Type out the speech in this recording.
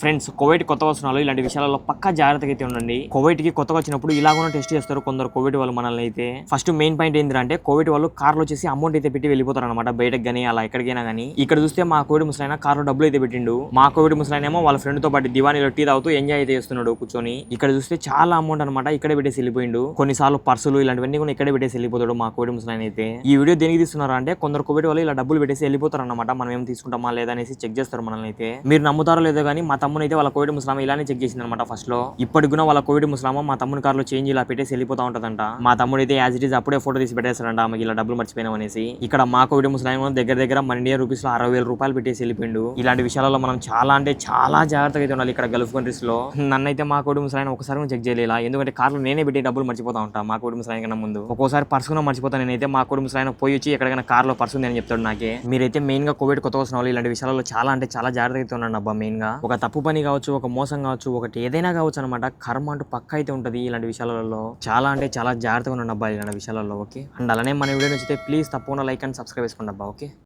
Friends, Covid కొత్తగా వస్తున్న వాళ్ళు ఇలాంటి విషయాలలో పక్కా జాగ్రత్తగా అయితే ఉండండి. కోవిడ్ కి కొత్తగా వచ్చినప్పుడు ఇలాగనే టెస్ట్ చేస్తారు కొందరు కోవిడ్ వాళ్ళు మనల్ని అయితే. ఫస్ట్ మెయిన్ పాయింట్ ఏంటంటే కోవిడ్ వాళ్ళు కార్లో వచ్చేసి అమౌంట్ అయితే పెట్టి వెళ్ళిపోతారు అనమాట, బయటకు గానీ అలా ఎక్కడికైనా కానీ. ఇక్కడ చూస్తే మా కోవిడ్ ముసలైన కార్లో డబ్బులు అయితే పెట్టిండు. మా కోవిడ్ ముసలైన ఏమో వాళ్ళ ఫ్రెండ్ తో పాటు దివానీలో టీ తాగుతూ ఎంజాయ్ అయితే చేస్తున్నాడు కూర్చొని. ఇక్కడ చూస్తే చాలా అమౌంట్ అనమాట ఇక్కడే పెట్టేసి వెళ్ళిపోయిండు. కొన్నిసార్లు పర్సులు ఇలాంటివన్నీ కూడా ఇక్కడే పెట్టేసి వెళ్ళిపోతాడు మా కోవిడ్ ముసలైన అయితే. ఈ వీడియో దేనికి తీస్తున్నారు అంటే కొందరు కోవిడ్ వాళ్ళు ఇలా డబ్బులు పెట్టేసి వెళ్ళిపోతారు అనమాట. మనం ఏం తీసుకుంటామా లేదా అనేసి చెక్ చేస్తారు మనల్ని అయితే. మీరు నమ్ముతారో లేదో కానీ మా తమ్ముని అయితే వాళ్ళ కోవిడ్ ముసలామ ఇలానే చెక్ చేసింది అనమాట ఫస్ట్ లో. ఇప్పటికి కూడా వాళ్ళ కోవిడ్ ముసలామ మా తమ్ముని కార్లో చేంజ్ ఇలా పెట్టేసి వెళ్ళిపోతా ఉంటదంట. మా తమ్ముడు అయితే యాజ్ ఇట్ ఈస్ అప్పుడే ఫోటో తీసి పెట్టేస్తాడంట ఆమెకి ఇలా డబ్బులు మర్చిపోయినాం అనేసి. ఇక్కడ మా కోవిడ్ ముసలామ దగ్గర మన ఇండియన్ రూపీస్ లో 60,000 రూపాయలు పెట్టేసి వెళ్ళిపోయిండు. ఇలాంటి విషయాలలో మనం చాలా అంటే చాలా జాగ్రత్తగా అయితే ఉండాలి ఇక్కడ గల్ఫ్ కంట్రీస్ లో. నన్నైతే మా కోవిడ్ ముసలాయన ఒకసారి చెక్ చేయలేలా, ఎందుకంటే కార్లో నేనే పెట్టి డబ్బులు మర్చిపోతా ఉంటా మా కోవిడ్ ముసలాయన కన్నా ముందు. ఒక్కోసారి పర్సు కూడా మర్చిపోతాను నేనైతే. మా కోవిడ్ ముసలాయన పోయి వచ్చి ఎక్కడికైనా కార్లో పర్సు ఉంది అని చెప్తాడు నాకే. మీరైతే మెయిన్ గా కోవిడ్ కొత్త వస్తున్న వాళ్ళు ఇలాంటి విషయాలలో చాలా అంటే చాలా జాగ్రత్తగా అయితే ఉండండి అబ్బా. మెయిన్ గా ఒక తప్పు పని కావచ్చు, ఒక మోసం కావచ్చు, ఒకటి ఏదైనా కావచ్చు అనమాట, కర్మ అంటూ పక్క అయితే ఉంటది ఇలాంటి విషయాలలో. చాలా అంటే చాలా జాగ్రత్తగా ఉండండి అబ్బా ఇలాంటి విషయాలలో. ఓకే, అండ్ అలానే మన వీడియో నచ్చితే ప్లీజ్ తప్పకుండా లైక్ అండ్ సబ్స్క్రైబ్ చేసుకోండి అబ్బా. ఓకే.